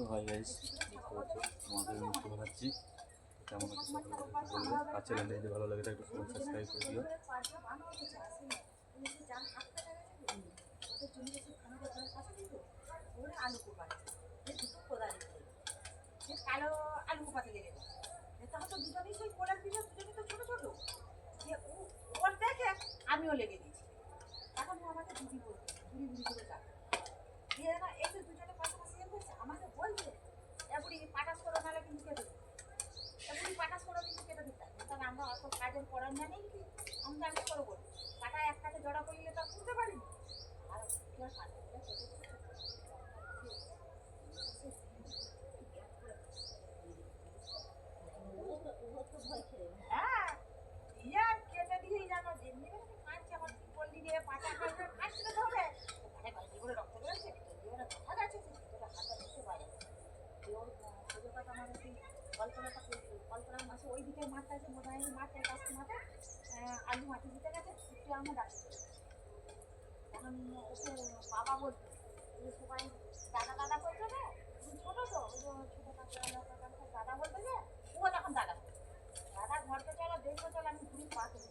তো hi guys, আমাদের মিষ্টি বানাচ্ছি। কেমন হচ্ছে সকলে বলবে, আর চ্যানেলটা যদি ভালো লাগে একটু সবাই সাবস্ক্রাইব করে দিও। কালো আলু কোপাতে লেগে যায়, তখন তো দুজনেই সেই কোলার পিঠে, দুজনেই তো ছোটো ছোটো, যে ওর দেখে আমিও লেগে দিয়েছি। এখন ও আমাকে দিদি বলছে, ঘুরি ঘুরি করে যাবে দিয়ে না, এসে দুজনে পাশাপাশি এ করছে, আমাকে বলছে এগুলি পাটাস করো, নাহলে কিন্তু কেটে দেবে, এগুলি পাটাস করো কিন্তু কেটে দিতে হবে। কারণ আমরা অত কাজের করার না নেই, আমরা আমি করো বলি কাটা এক কাছে জড়া করলে তো খুলতে পারিনি। আর কেউ কাটে হ্যাঁ, ইয়া কেটে দিয়েই জানো যেমনি কাটছে, আমার কি করলি দিয়ে পাটা কাটতে কাটতে হবে, পাটা কাটতে করে রক্ত বেরোচ্ছে, ভিতরে কথা যাচ্ছে, ভিতরে হাতটা দেখতে পারে। ওর পুজো কথা আমাদের সেই কল্পনাটা করছে, কল্পনার মাসে ওই দিকের মাঠটা আছে, মোটামুটি মাঠটা গাছটা মাঠে আলু মাটি দিতে গেছে, একটু আমরা ডাকতে তখন ওকে বাবা বলতো, সবাই দাদা দাদা করছে না, ছোটো তো ওই ছোটো দাদা বলতে যে ও তখন দাদা দাদা ঘরটা চলো দেখবো, চলো আমি ঘুরি পা কেটে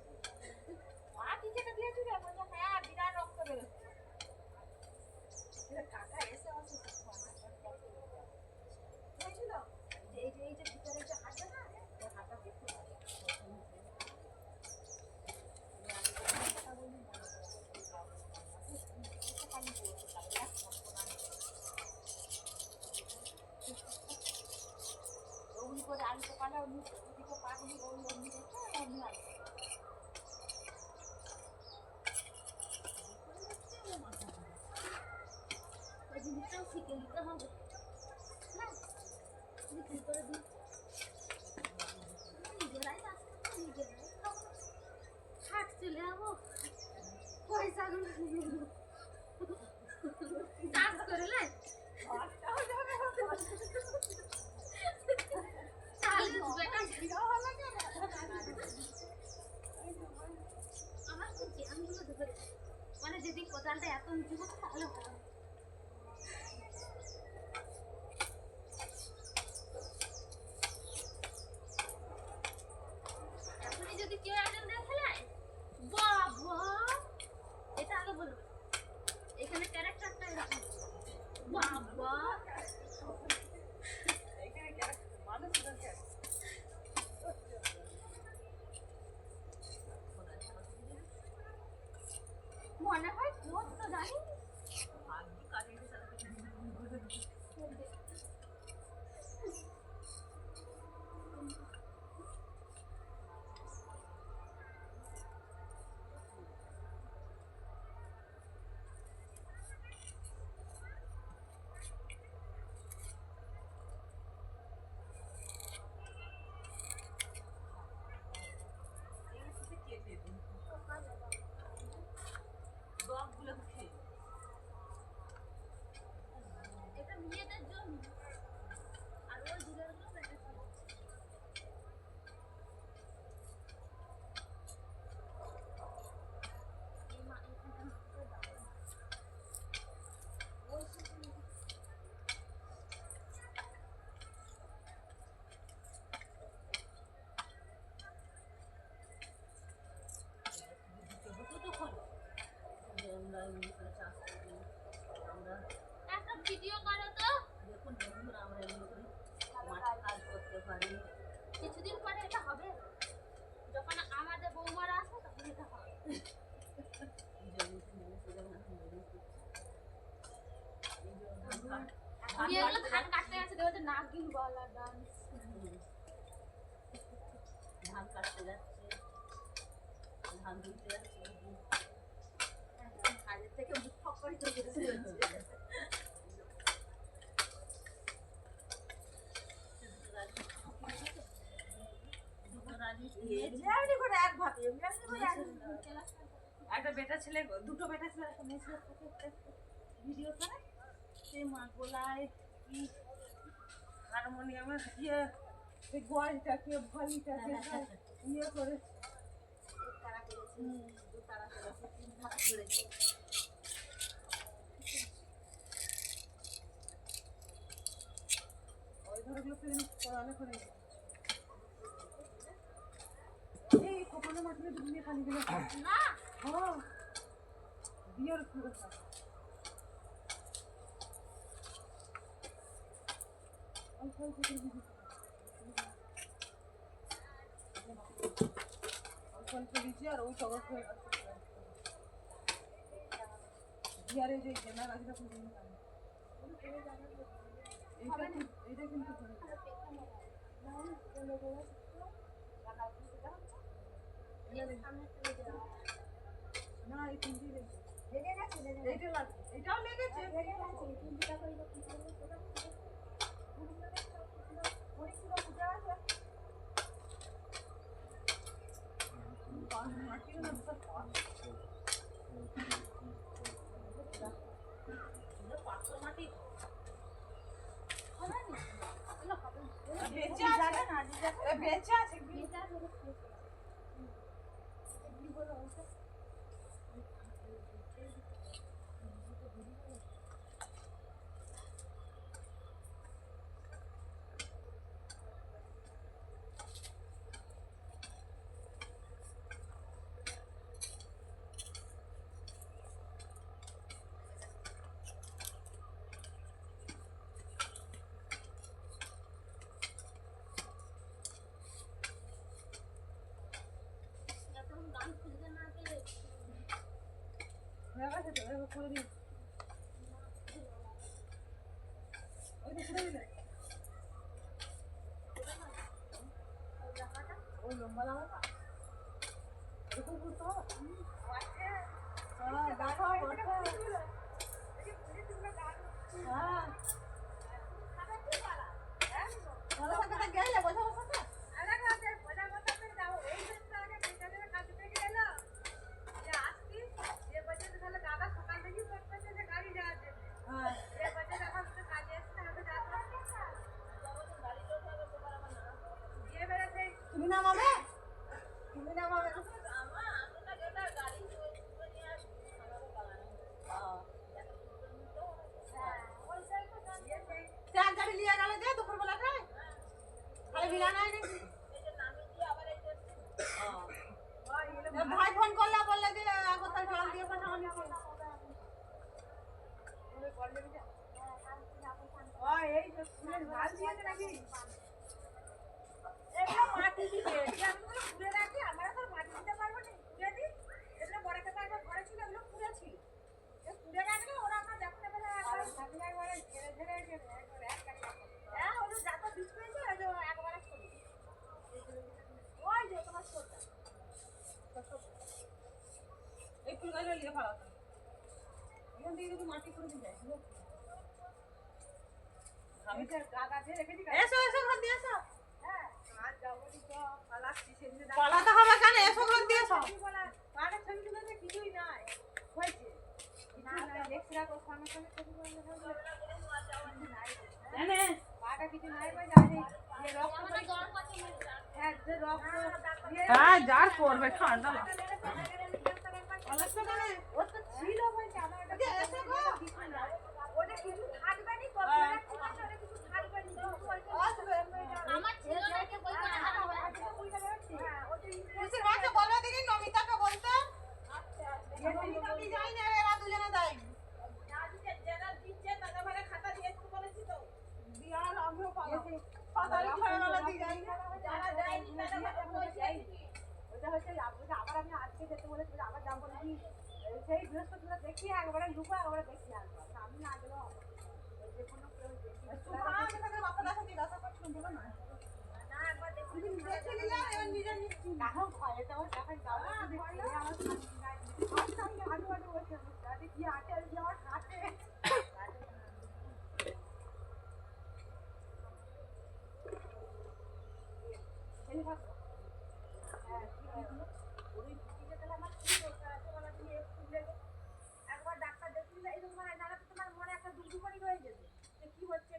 পা কি কেটে দিয়েছি রে, বলছে হ্যাঁ বিরাট রক্ত বেরোচ্ছে। কাকা এসে হয়েছিল এই যে ভিতরে যে হাঁটা না, ওই হাঁটা দেখতে পারে। ওগুলি করে আলুতে পালা দুদিকে পাগুলি ওই অমনি রেখে অমনি আলু ওই জিনিসটাও শিখে নিতে হবে না, কি করে দিই নিজেরাই নিজেরাই হাট চলে যাবো, পয়সাগুলো কাজ করলে আমার তো জ্যামগুলো ধরে, মানে যদি কোদালটা এত উঁচু হতো তাহলে ভালো। এখনই যদি কেউ একজন দেখে নেয়, বাবা এটা আগে বলবে, এখানে ক্যারেক্টারটা এরকম, বাবা এখানে ক্যারেক্টার মানুষ মনে হয় কোন তো জানি এটা মেয়েদের জন্য, আর ওই দূরের গুলো পেটে একটা ভিডিও করো তো, দেখুন বন্ধুরা আমরা এমনি করে মাঠে কাজ করতে পারি, কিছুদিন পরে এটা হবে, যখন আমাদের বৌমারা আসবে তখন এটা হবে। ধান কাটতে গেছে, দেখো নাগিন গলা ডান্স, ধান কাটতে যাচ্ছে, ধান ধুতে যাচ্ছে, কাজের থেকে মুখ ফকরি করে একটা বেটা ছেলে, দুটো বেটা ছেলে, একটা মেয়ে ছেলের সাথে ভিডিও করে, সেই মা গোলায় কি হারমোনিয়ামের ইয়ে গলটাকে ভলিটাকে ইয়ে করে তারা করেছে, তারা করেছে, তিন ধারা করেছে। সেদিন পড়ালে করে এই কোপানো মাটিতে ডুবিয়ে পানি দিলে না হ্যাঁ বিয়ের পুরো অল্প অল্প করে দিবি অল্প অল্প দিচ্ছি আর ওই টগর করে বিয়ারে যে জেনা গাছটা খুব দিন পানি এইটা কিন্তু না এই তিনটি লেগে গেছে এইটা লাগবে এটাও লেগেছে বেঁচে আছে করে দিই ওই তো করে দিলে ওই লম্বা লাগাটা এরকম করতে হবে হ্যাঁ দেখো হ্যাঁ ভালো সাথে গেলে বোঝা সাথে তুমি নামাবে গাড়ি নিয়ে গেলে যে দুপুর বেলাটায় খালি ভিড়া নাই নাকি ভাই ফোন করলে বললে যে কোথায় জল দিয়ে পাঠাও নিচে এই যে ফুলের গাছ দিয়েছে নাকি এটা মাটি দিতে আমি ঘুরে রাখি আমরা তো মাটি দিতে পারবো না ঘুরে দিই এগুলো বড়াতে পারবো ঘরে ছিল এগুলো পুরে ছিল এ পুরে রাখলে ওরা আমরা দেখতে পেলে একবার ঝাঁপিয়ে একবারে ঝেড়ে ঝেড়ে একবার এক কাটি হ্যাঁ ওই যত বিষ পেয়েছে ওই যে একবারে ছড়ি ওই যে তোমার ছোটটা এই ফুলগুলো নিয়ে ফেলা এখান থেকে যদি মাটি করে দিয়ে যায় আমি তো গাদা দিয়ে রেখে দিই এসো ঘর দিয়ে এসো হ্যাঁ আজ যাবো তো পালাচ্ছি সেদিন পালাতে হবে কেন এসো ঘর দিয়ে এসো পাড়া ছবি তুলে কিছুই নাই হয়েছে না এক্সট্রা করে সামনে সামনে ছবি তুলে নাই পাড়া কিছু নাই ভাই জানি যে রক্ত গরম করতে হ্যাঁ যে রক্ত হ্যাঁ যার করবে ঠান্ডা আলাদা করে ও তো ছিল ভাই আমার এটা এসে গো ওটা কিছু থাকবে নি কত কিছু থাকবে নি আসবে আমার ছেলে নাকি বলতে হ্যাঁ ওটা ইংলিশের ভাষা বলো দেখি নমিতাকে বলতে আচ্ছা নমিতা কি জানি না এরা দুজনে দেয় না দিতে যারা দিচ্ছে তাদের মানে খাতা দিয়ে একটু বলেছি তো বিয়ার আমিও পাবো খাতা লিখে বলে দি যাই যারা দেয়নি তারা বলছে ওটা হচ্ছে আবার আমি আজকে যেতে বলেছি আবার যাব নাকি সেই বৃহস্পতিবার দেখি একবারে লুকো একবারে দেখি আসবো আমি না গেলেও হবে যে কোনো কেউ দেখি বাপা কাছে জিজ্ঞাসা করছিলাম বলো না না একবার দেখি দেখে নিলাম এবার নিজে নিচ্ছি দেখো ভয়ে তো দেখাই যাবো আমার সঙ্গে আলু আলু বসে দাদি কি আটে আর যাওয়ার হাতে এই ভাব হ্যাঁ ওই ভিডিওটা তাহলে আমার কি দরকার আছে বলা তুমি একটু লেগে একবার ডাক্তার দেখিয়ে এইরকম হয় না তোমার মনে একটা দুঃখই রয়ে যাবে যে কি হচ্ছে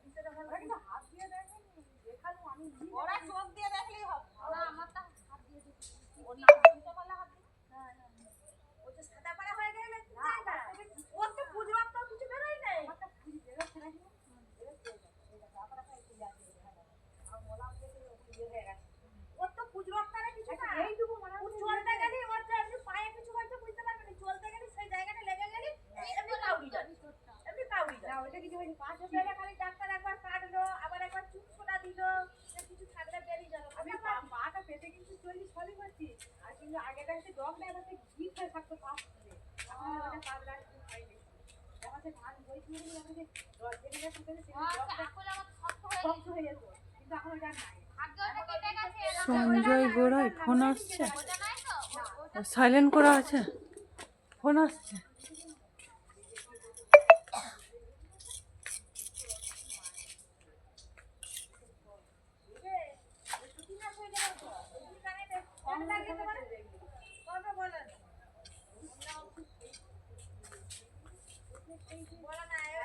ভিতরে ভালো লাগে না হাত দিয়ে দেখেন দেখালো আমি ওরা চোখ দিয়ে দেখলেই হবে ওরা আমার তো হাত দিয়ে দেখি ওর না দিতে পারলে হাত দিয়ে না ও তো সাদা পাড়া হয়ে গেলে না ওর তো পুজোর তো কিছু বেরোই নাই আমার তো পুজো বেরোচ্ছে নাকি বেরোচ্ছে এটা তারপরে খাইতে যাচ্ছে পাশে পেলে খালি ডাক্তার একবার কাটলো, আবার একবার চুপসোটা দিল, কিছু থাকলে বেরিয়ে যাবে। আমি পাটা পেতে কিন্তু 40 ফলই করছি। আর কিন্তু আগেটা হচ্ছে ডগ না, এবার ঘি খেয়ে থাকতো পাশ ধরে। এখন ওটা পাগলা কিছু খাইনি। এখন সে ধান বইছিল বলে আমাকে যেদিকে শুকাতে শক্ত হয়ে যেত। কিন্তু এখন ওটা নাই। সঞ্জয় গোড়ায় ফোন আসছে, সাইলেন্ট করা আছে, ফোন আসছে।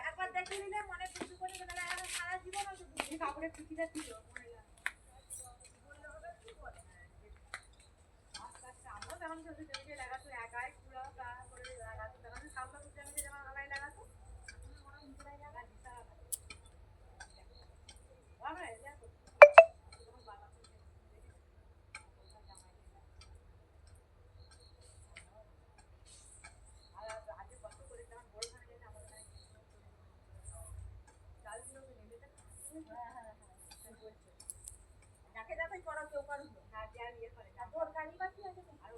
একবার দেখে নিলে মনে কিছু করে সারা জীবন কাপড়ের টুকিটা ছিল আমরা তেমন কিছু জমিতে লাগাতো, একাই কুড়া করে লাগাতো, তখন সামলা জমিতে যেমন আলাই লাগাতো যাকে যাকে করো কেউ করো হ্যাঁ দেয়ার ইয়ে করে তোর গাড়ি বাকি আছে তো আরো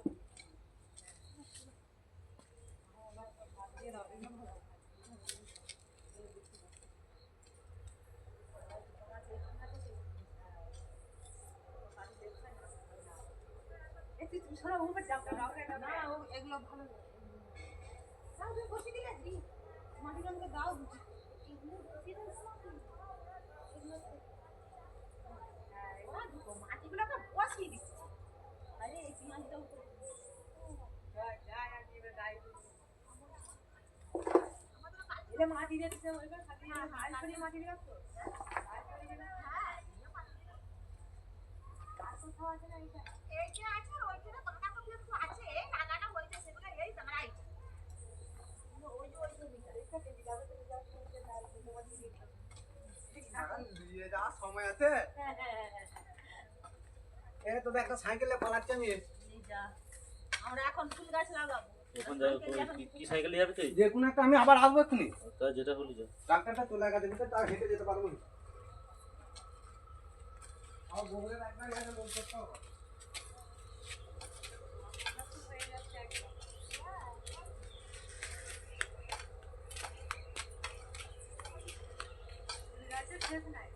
একটু ছড়া উপর যাবে না এগুলো ভালো না তুমি বসে দিলে দি মাটির আমাকে দাও মাটিগুলোকে বসিয়ে দিচ্ছি। আরে এই পেঁয়াজটা উপরে এটা মাটি দিচ্ছে ওইবার খালি হাল করে মাটি দিলাম তো হাল করে দিলাম আর কোথাও আছে না এটা এইটা আছে ওইখানে বাঁধাকপি একটু আছে লাগানো হয়েছে সেগুলো এই দাঁড়াইছে ওই যে ওই জমিটা একটা কেজি যাবে তো যাবে ডাল তোমার দিকে দিয়ে যাওয়ার সময় আছে। এ তো একটা সাইকেলে পালাচ্ছি আমি। আমরা এখন ফুল গাছ লাগাবো। এখন যাই কি সাইকেলে যাবে তুই? যে কোনো একটা আমি আবার আসবো এক্ষুনি। তা যেটা হলি যা। ডাক্তারটা চলে গেছে কিন্তু তার হেঁটে যেতে পারবো না। আমার বউয়ের একবার গেছে লোক করতে হবে। গাছের শেষ নাই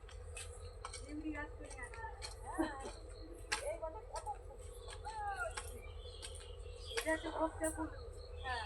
নিমড়ি গাছ করে আছে এই বলে কত ফুল এটা হচ্ছে ভক্ত ফুল হ্যাঁ